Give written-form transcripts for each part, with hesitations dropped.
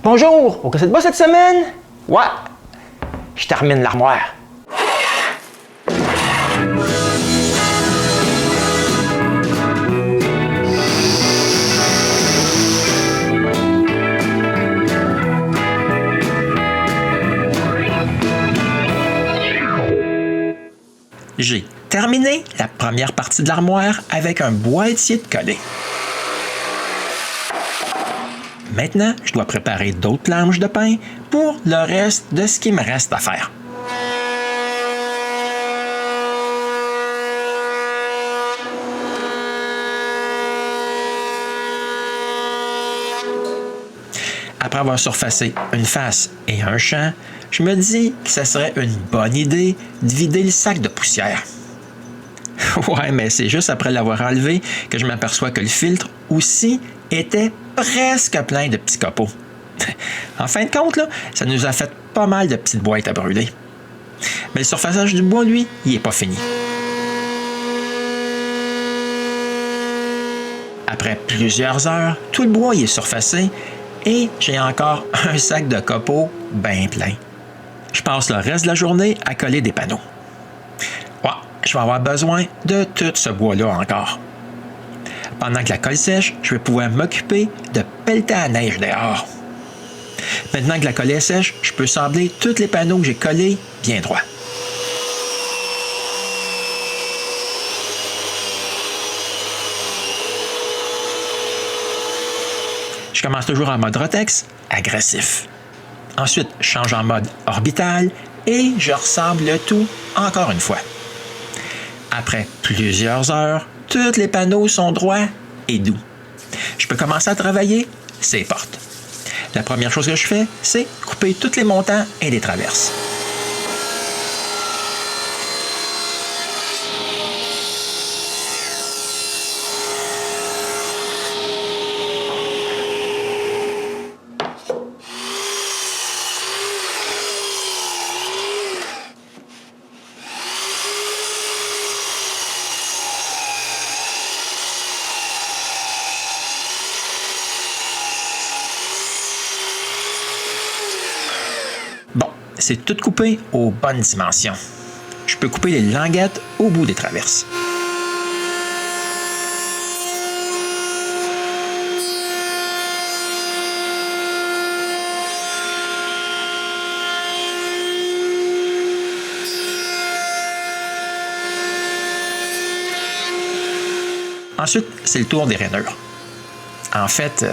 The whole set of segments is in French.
Bonjour, au cassette de bas cette semaine? Ouais, je termine l'armoire. J'ai terminé la première partie de l'armoire avec un boîtier de collets. Maintenant, je dois préparer d'autres planches de pain pour le reste de ce qui me reste à faire. Après avoir surfacé une face et un champ, je me dis que ce serait une bonne idée de vider le sac de poussière. Ouais, mais c'est juste après l'avoir enlevé que je m'aperçois que le filtre aussi était presque plein de petits copeaux. En fin de compte, là, ça nous a fait pas mal de petites boîtes à brûler. Mais le surfaçage du bois, lui, il n'est pas fini. Après plusieurs heures, tout le bois il est surfacé et j'ai encore un sac de copeaux bien plein. Je passe le reste de la journée à coller des panneaux. Ouais, je vais avoir besoin de tout ce bois-là encore. Pendant que la colle sèche, je vais pouvoir m'occuper de pelleter la neige dehors. Maintenant que la colle est sèche, je peux sabler tous les panneaux que j'ai collés bien droits. Je commence toujours en mode Rotex, agressif. Ensuite, je change en mode orbital et je ressable le tout encore une fois. Après plusieurs heures, tous les panneaux sont droits et doux. Je peux commencer à travailler ces portes. La première chose que je fais, c'est couper tous les montants et les traverses. Bon, c'est tout coupé aux bonnes dimensions. Je peux couper les languettes au bout des traverses. Ensuite, c'est le tour des rainures. En fait,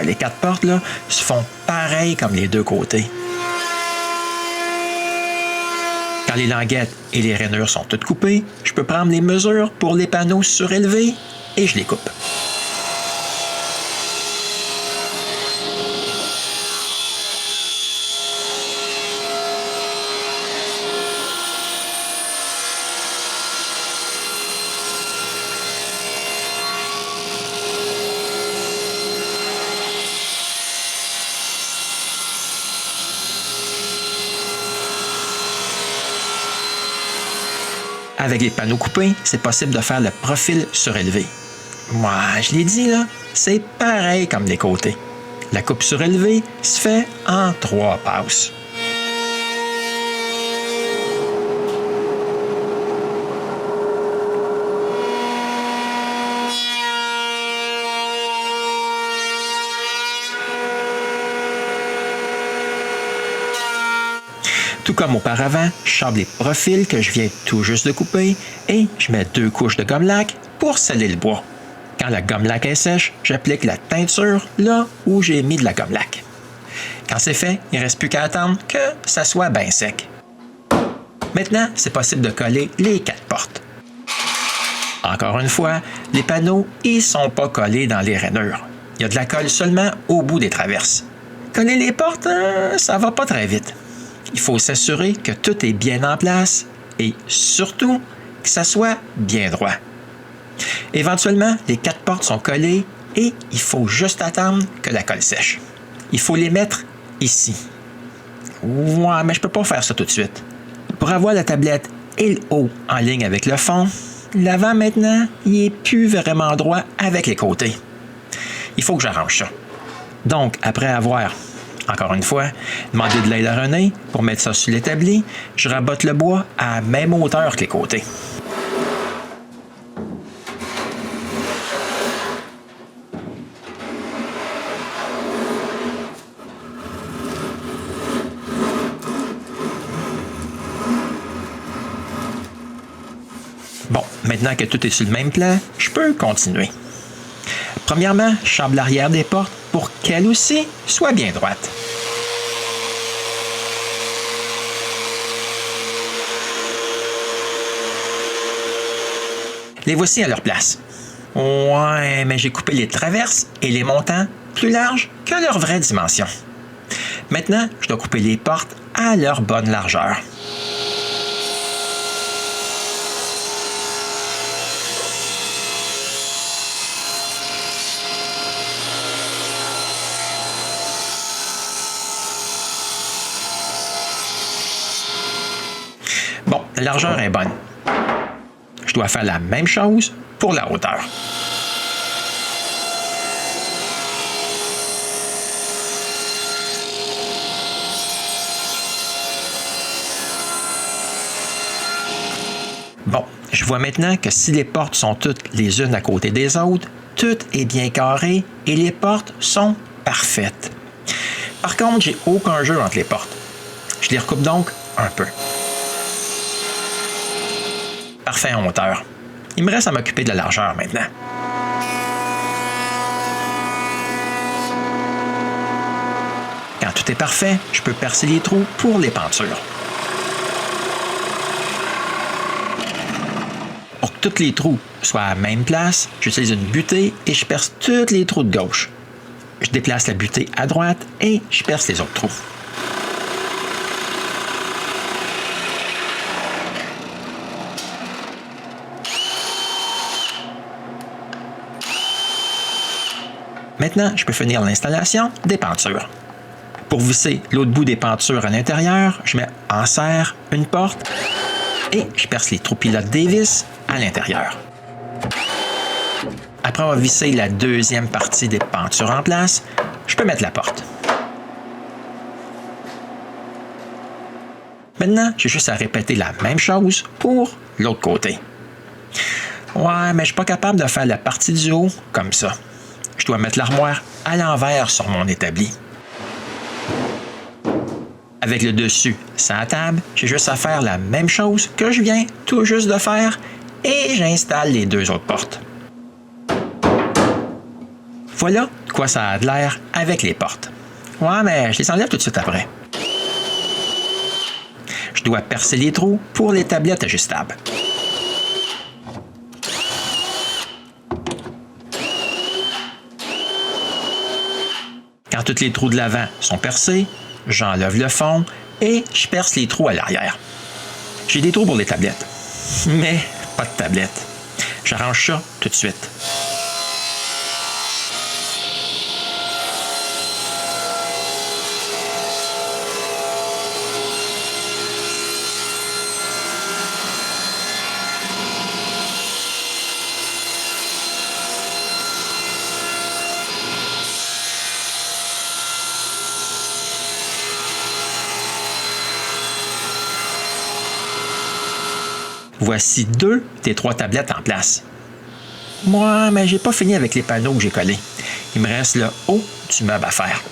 les 4 portes là, se font pareil comme les deux côtés. Quand les languettes et les rainures sont toutes coupées, je peux prendre les mesures pour les panneaux surélevés et je les coupe. Avec les panneaux coupés, c'est possible de faire le profil surélevé. Moi, je l'ai dit là, c'est pareil comme les côtés. La coupe surélevée se fait en 3 passes. Tout comme auparavant, je sable les profils que je viens tout juste de couper et je mets 2 couches de gomme laque pour sceller le bois. Quand la gomme laque est sèche, j'applique la teinture là où j'ai mis de la gomme laque. Quand c'est fait, il ne reste plus qu'à attendre que ça soit bien sec. Maintenant, c'est possible de coller les 4 portes. Encore une fois, les panneaux ne sont pas collés dans les rainures. Il y a de la colle seulement au bout des traverses. Coller les portes, ça va pas très vite. Il faut s'assurer que tout est bien en place et surtout que ça soit bien droit. Éventuellement, les 4 portes sont collées et il faut juste attendre que la colle sèche. Il faut les mettre ici. Ouais, mais je ne peux pas faire ça tout de suite. Pour avoir la tablette et le haut en ligne avec le fond, l'avant maintenant, il n'est plus vraiment droit avec les côtés. Il faut que j'arrange ça. Donc, après avoir Encore une fois, demander de l'aide à René pour mettre ça sur l'établi. Je rabote le bois à la même hauteur que les côtés. Bon, maintenant que tout est sur le même plan, je peux continuer. Premièrement, je chambre l'arrière des portes pour qu'elle aussi soit bien droite. Les voici à leur place. Ouais, mais j'ai coupé les traverses et les montants plus larges que leur vraie dimension. Maintenant, je dois couper les portes à leur bonne largeur. Bon, la largeur est bonne. Je dois faire la même chose pour la hauteur. Bon, je vois maintenant que si les portes sont toutes les unes à côté des autres, tout est bien carré et les portes sont parfaites. Par contre, j'ai aucun jeu entre les portes. Je les recoupe donc un peu. Parfait en hauteur. Il me reste à m'occuper de la largeur maintenant. Quand tout est parfait, je peux percer les trous pour les pentures. Pour que tous les trous soient à la même place, j'utilise une butée et je perce tous les trous de gauche. Je déplace la butée à droite et je perce les autres trous. Maintenant, je peux finir l'installation des pentures. Pour visser l'autre bout des pentures à l'intérieur, je mets en serre une porte et je perce les trous pilotes des vis à l'intérieur. Après avoir vissé la deuxième partie des pentures en place, je peux mettre la porte. Maintenant, j'ai juste à répéter la même chose pour l'autre côté. Ouais, mais je ne suis pas capable de faire la partie du haut comme ça. Je dois mettre l'armoire à l'envers sur mon établi. Avec le dessus sur la table, j'ai juste à faire la même chose que je viens tout juste de faire et j'installe les deux autres portes. Voilà de quoi ça a de l'air avec les portes. Ouais, mais je les enlève tout de suite après. Je dois percer les trous pour les tablettes ajustables. Quand tous les trous de l'avant sont percés, j'enlève le fond et je perce les trous à l'arrière. J'ai des trous pour les tablettes, mais pas de tablette. J'arrange ça tout de suite. Voici 2 des 3 tablettes en place. Moi, mais j'ai pas fini avec les panneaux que j'ai collés. Il me reste le haut du meuble à faire.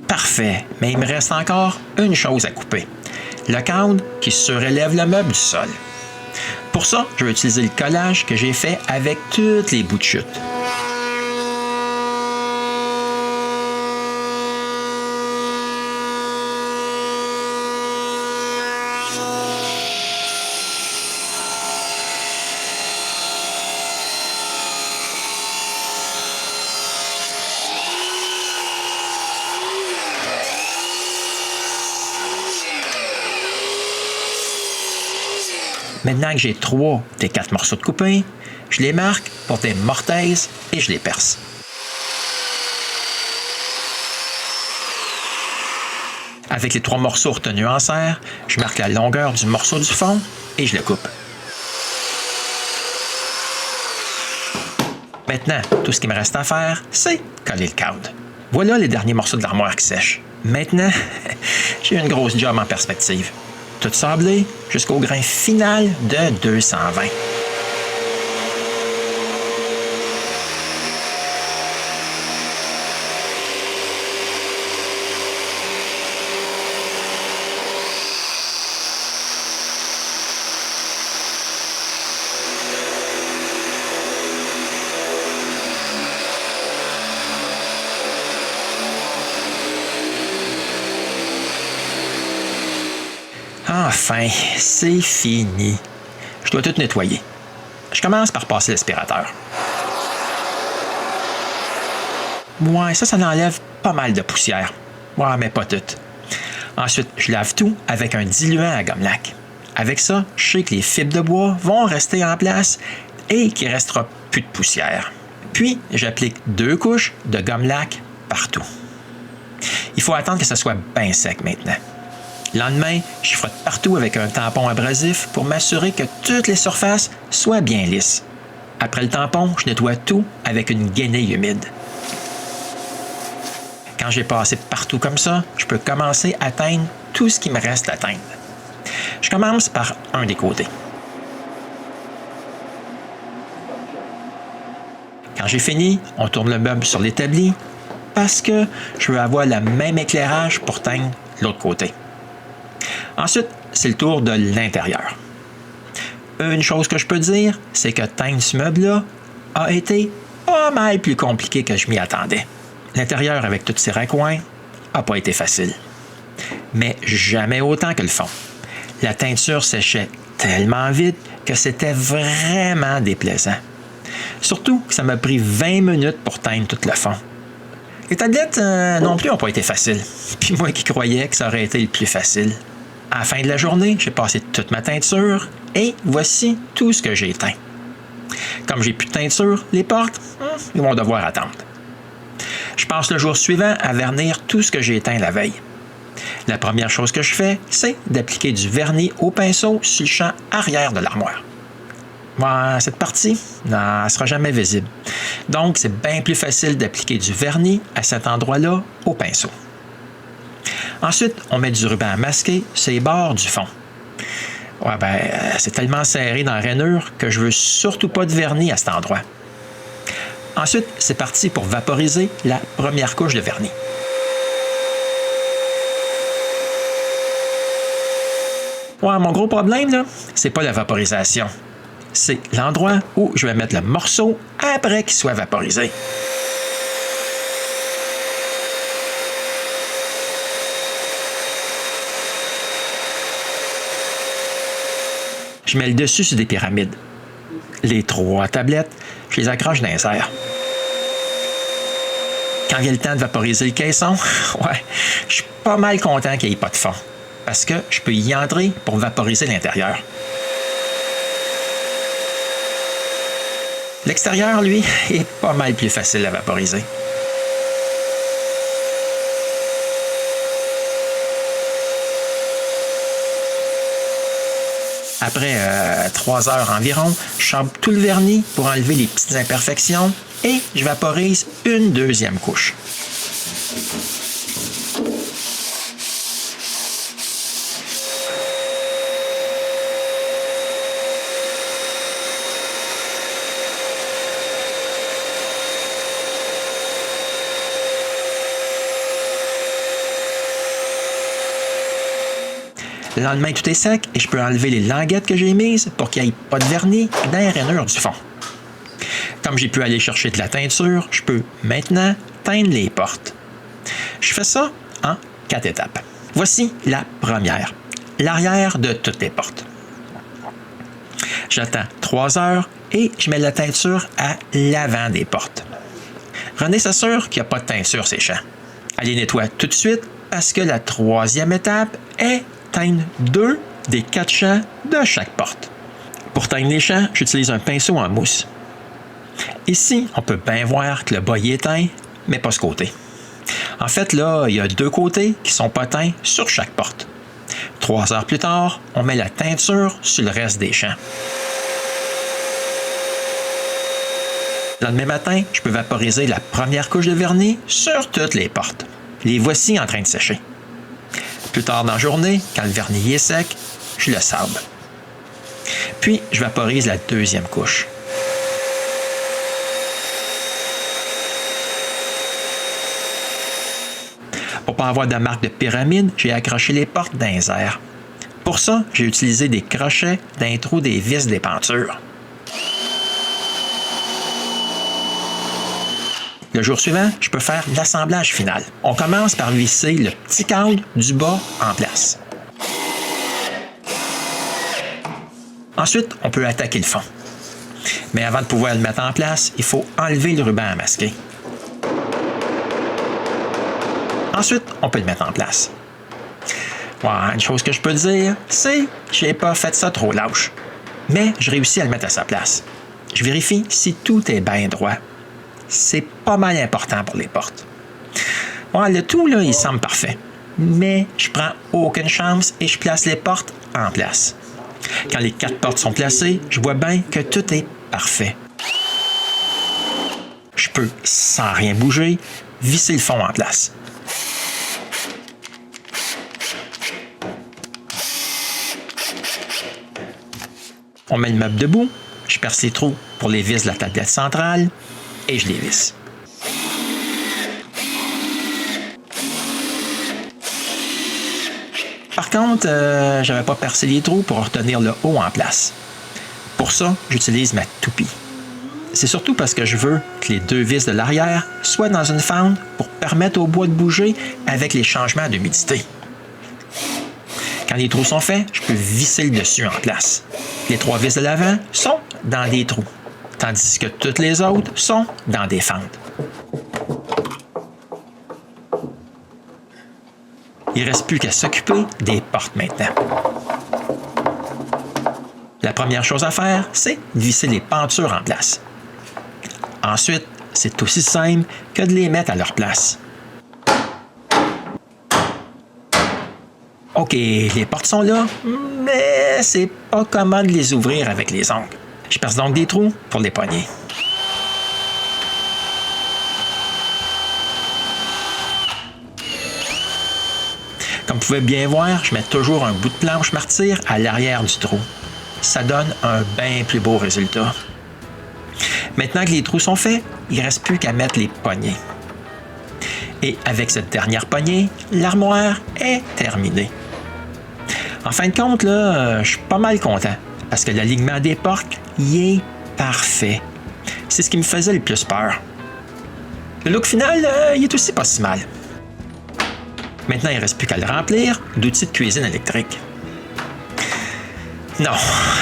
Parfait, mais il me reste encore une chose à couper. Le cadre qui surélève le meuble du sol. Pour ça, je vais utiliser le collage que j'ai fait avec tous les bouts de chute. Maintenant que j'ai 3 des 4 morceaux de coupés, je les marque pour des mortaises et je les perce. Avec les 3 morceaux retenus en serre, je marque la longueur du morceau du fond et je le coupe. Maintenant, tout ce qui me reste à faire, c'est coller le cadre. Voilà les derniers morceaux de l'armoire qui sèchent. Maintenant, j'ai une grosse job en perspective. Tout sablé jusqu'au grain final de 220. Enfin, c'est fini. Je dois tout nettoyer. Je commence par passer l'aspirateur. Ouais, ça enlève pas mal de poussière. Ouais, mais pas toute. Ensuite, je lave tout avec un diluant à gomme lac. Avec ça, je sais que les fibres de bois vont rester en place et qu'il ne restera plus de poussière. Puis, j'applique 2 couches de gomme lac partout. Il faut attendre que ça soit bien sec maintenant. Le lendemain, je frotte partout avec un tampon abrasif pour m'assurer que toutes les surfaces soient bien lisses. Après le tampon, je nettoie tout avec une guenille humide. Quand j'ai passé partout comme ça, je peux commencer à teindre tout ce qui me reste à teindre. Je commence par un des côtés. Quand j'ai fini, on tourne le meuble sur l'établi parce que je veux avoir le même éclairage pour teindre l'autre côté. Ensuite, c'est le tour de l'intérieur. Une chose que je peux dire, c'est que teindre ce meuble-là a été pas mal plus compliqué que je m'y attendais. L'intérieur, avec tous ses raccoins, n'a pas été facile. Mais jamais autant que le fond. La teinture séchait tellement vite que c'était vraiment déplaisant. Surtout que ça m'a pris 20 minutes pour teindre tout le fond. Les tablettes non plus n'ont pas été faciles. Puis moi qui croyais que ça aurait été le plus facile. À la fin de la journée, j'ai passé toute ma teinture et voici tout ce que j'ai teint. Comme j'ai plus de teinture, les portes, ils vont devoir attendre. Je passe le jour suivant à vernir tout ce que j'ai teint la veille. La première chose que je fais, c'est d'appliquer du vernis au pinceau sur le champ arrière de l'armoire. Cette partie, non, elle ne sera jamais visible. Donc, c'est bien plus facile d'appliquer du vernis à cet endroit-là au pinceau. Ensuite, on met du ruban à masquer sur les bords du fond. C'est tellement serré dans la rainure que je veux surtout pas de vernis à cet endroit. Ensuite, c'est parti pour vaporiser la première couche de vernis. Mon gros problème, là, c'est pas la vaporisation. C'est l'endroit où je vais mettre le morceau après qu'il soit vaporisé. Je mets le dessus sur des pyramides. Les 3 tablettes, je les accroche dans les airs. Quand vient le temps de vaporiser le caisson, je suis pas mal content qu'il n'y ait pas de fond. Parce que je peux y entrer pour vaporiser l'intérieur. L'extérieur, lui, est pas mal plus facile à vaporiser. Après 3 heures environ, je chambre tout le vernis pour enlever les petites imperfections et je vaporise une deuxième couche. Le lendemain, tout est sec et je peux enlever les languettes que j'ai mises pour qu'il n'y ait pas de vernis dans les rainures du fond. Comme j'ai pu aller chercher de la teinture, je peux maintenant teindre les portes. Je fais ça en 4 étapes. Voici la première, l'arrière de toutes les portes. J'attends 3 heures et je mets la teinture à l'avant des portes. René s'assure qu'il n'y a pas de teinture séchant. Elle les nettoie tout de suite parce que la 3e étape est teindre 2 des 4 champs de chaque porte. Pour teindre les champs, j'utilise un pinceau en mousse. Ici, on peut bien voir que le bas y est teint, mais pas ce côté. En fait, là, il y a 2 côtés qui sont pas teints sur chaque porte. 3 heures plus tard, on met la teinture sur le reste des champs. Le lendemain matin, je peux vaporiser la première couche de vernis sur toutes les portes. Les voici en train de sécher. Plus tard dans la journée, quand le vernis est sec, je le sable. Puis, je vaporise la deuxième couche. Pour ne pas avoir de marque de pyramide, j'ai accroché les portes dans les airs. Pour ça, j'ai utilisé des crochets dans les trous des vis des pentures. Le jour suivant, je peux faire l'assemblage final. On commence par visser le petit cadre du bas en place. Ensuite, on peut attaquer le fond. Mais avant de pouvoir le mettre en place, il faut enlever le ruban à masquer. Ensuite, on peut le mettre en place. Ouais, une chose que je peux dire, c'est que je n'ai pas fait ça trop lâche. Mais je réussis à le mettre à sa place. Je vérifie si tout est bien droit. C'est pas mal important pour les portes. Ouais, le tout, là, il semble parfait. Mais je prends aucune chance et je place les portes en place. Quand les 4 portes sont placées, je vois bien que tout est parfait. Je peux, sans rien bouger, visser le fond en place. On met le meuble debout, je perce les trous pour les vis de la tablette centrale et je les visse. Par contre, je n'avais pas percé les trous pour retenir le haut en place. Pour ça, j'utilise ma toupie. C'est surtout parce que je veux que les 2 vis de l'arrière soient dans une fente pour permettre au bois de bouger avec les changements d'humidité. Quand les trous sont faits, je peux visser le dessus en place. Les 3 vis de l'avant sont dans des trous, tandis que toutes les autres sont dans des fentes. Il ne reste plus qu'à s'occuper des portes maintenant. La première chose à faire, c'est de visser les pentures en place. Ensuite, c'est aussi simple que de les mettre à leur place. OK, les portes sont là, mais c'est pas comment de les ouvrir avec les ongles. Je perce donc des trous pour les poignées. Comme vous pouvez bien voir, je mets toujours un bout de planche martyre à l'arrière du trou. Ça donne un bien plus beau résultat. Maintenant que les trous sont faits, il ne reste plus qu'à mettre les poignées. Et avec cette dernière poignée, l'armoire est terminée. En fin de compte, là, je suis pas mal content parce que l'alignement des portes, il est parfait. C'est ce qui me faisait le plus peur. Le look final, il est aussi pas si mal. Maintenant, il ne reste plus qu'à le remplir d'outils de cuisine électrique. Non,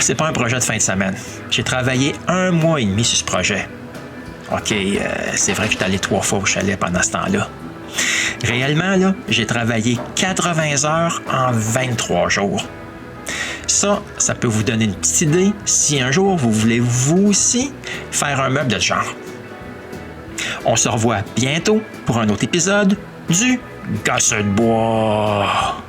c'est pas un projet de fin de semaine. J'ai travaillé 1 mois et demi sur ce projet. OK, c'est vrai que j'étais allé 3 fois au chalet pendant ce temps-là. Réellement, là, j'ai travaillé 80 heures en 23 jours. Ça peut vous donner une petite idée si un jour vous voulez vous aussi faire un meuble de ce genre. On se revoit bientôt pour un autre épisode du Gosseur de bois.